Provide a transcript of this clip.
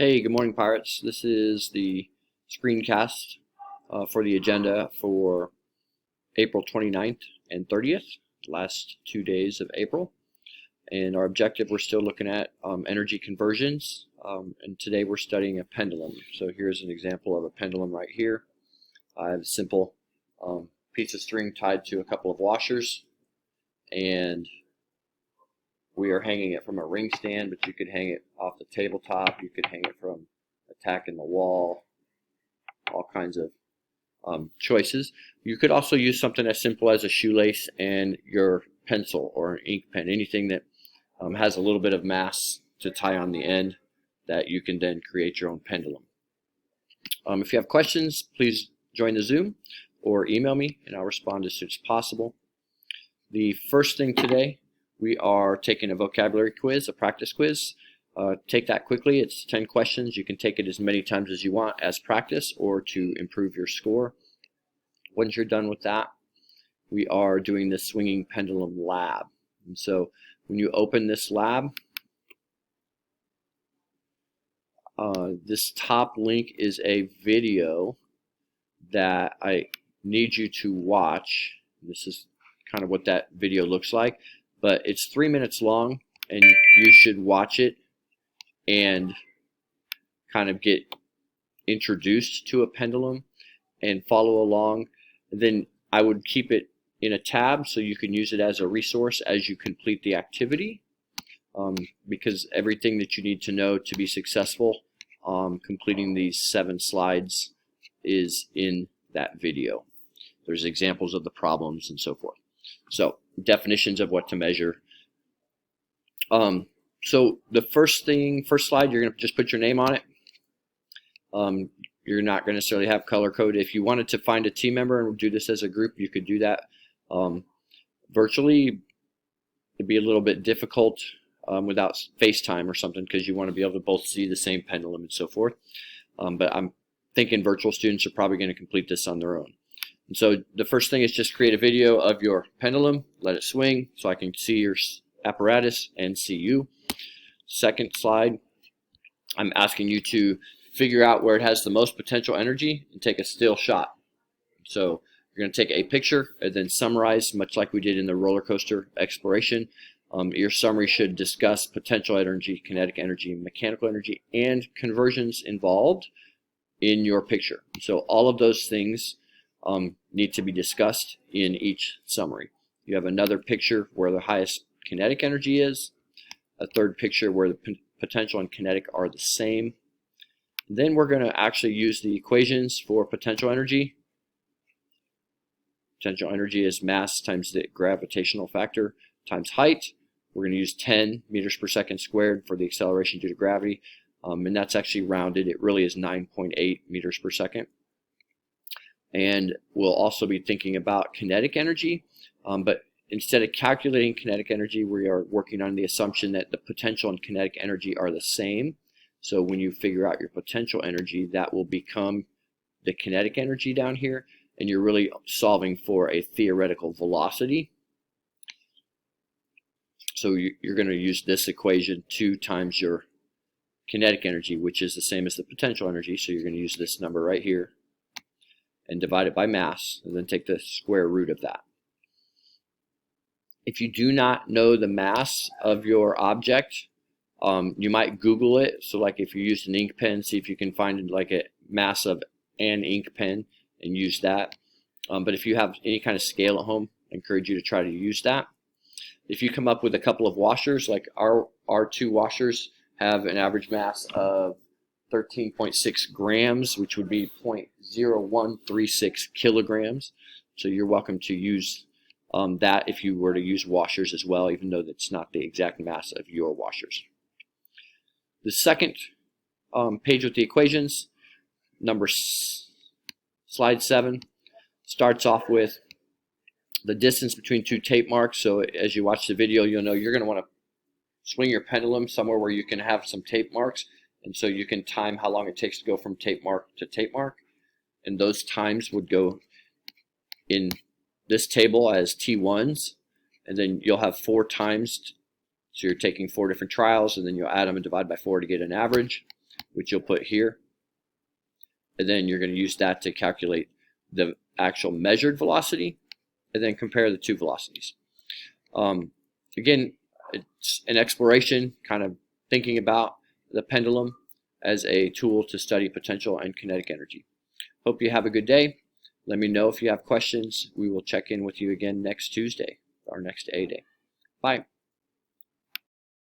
Hey, good morning, Pirates. This is the screencast for the agenda for April 29th and 30th, last 2 days of April. And our objective, we're still looking at energy conversions, and today we're studying a pendulum. So here's an example of a pendulum right here. I have a simple piece of string tied to a couple of washers, and we are hanging it from a ring stand, but you could hang it off the tabletop. You could hang it from a tack in the wall, all kinds of choices. You could also use something as simple as a shoelace and your pencil or an ink pen, anything that has a little bit of mass to tie on the end that you can then create your own pendulum. If you have questions, please join the Zoom or email me and I'll respond as soon as possible. The first thing today, we are taking a vocabulary quiz, a practice quiz. Take that quickly. It's 10 questions. You can take it as many times as you want as practice or to improve your score. Once you're done with that, we are doing the swinging pendulum lab. And so when you open this lab, this top link is a video that I need you to watch. This is kind of what that video looks like. But it's 3 minutes long, and you should watch it and kind of get introduced to a pendulum and follow along. Then I would keep it in a tab so you can use it as a resource as you complete the activity, because everything that you need to know to be successful completing these 7 slides is in that video. There's examples of the problems and so forth. So definitions of what to measure. So the first slide, you're going to just put your name on it. You're not going to necessarily have color code. If you wanted to find a team member and do this as a group, you could do that. Virtually, it'd be a little bit difficult without FaceTime or something, because you want to be able to both see the same pendulum and so forth. But I'm thinking virtual students are probably going to complete this on their own. And so the first thing is just create a video of your pendulum, let it swing so I can see your apparatus and see you. Second slide, I'm asking you to figure out where it has the most potential energy and take a still shot. So you're going to take a picture and then summarize, much like we did in the roller coaster exploration. Your summary should discuss potential energy, kinetic energy, mechanical energy, and conversions involved in your picture. So all of those things need to be discussed in each summary. You have another picture where the highest kinetic energy is, a third picture where the potential and kinetic are the same. Then we're going to actually use the equations for potential energy. Potential energy is mass times the gravitational factor times height. We're going to use 10 meters per second squared for the acceleration due to gravity, and that's actually rounded. It really is 9.8 meters per second. And we'll also be thinking about kinetic energy, but instead of calculating kinetic energy, we are working on the assumption that the potential and kinetic energy are the same. So when you figure out your potential energy, that will become the kinetic energy down here, and you're really solving for a theoretical velocity. So you're going to use this equation 2 times your kinetic energy, which is the same as the potential energy. So you're going to use this number right here and divide it by mass, and then take the square root of that. If you do not know the mass of your object, you might Google it. So like if you used an ink pen, see if you can find like a mass of an ink pen and use that. But if you have any kind of scale at home, I encourage you to try to use that. If you come up with a couple of washers, like our 2 washers have an average mass of 13.6 grams, which would be 0.0136 kilograms. So you're welcome to use that if you were to use washers as well, even though that's not the exact mass of your washers. The second page with the equations, slide 7, starts off with the distance between 2 tape marks. So as you watch the video, you'll know you're going to want to swing your pendulum somewhere where you can have some tape marks. And so you can time how long it takes to go from tape mark to tape mark. And those times would go in this table as T1s. And then you'll have 4 times. So you're taking 4 different trials, and then you'll add them and divide by 4 to get an average. which you'll put here. And then you're going to use that to calculate the actual measured velocity and then compare the two velocities. Again, it's an exploration, kind of thinking about the pendulum as a tool to study potential and kinetic energy. Hope you have a good day. Let me know if you have questions. We will check in with you again next Tuesday, our next A day. Bye.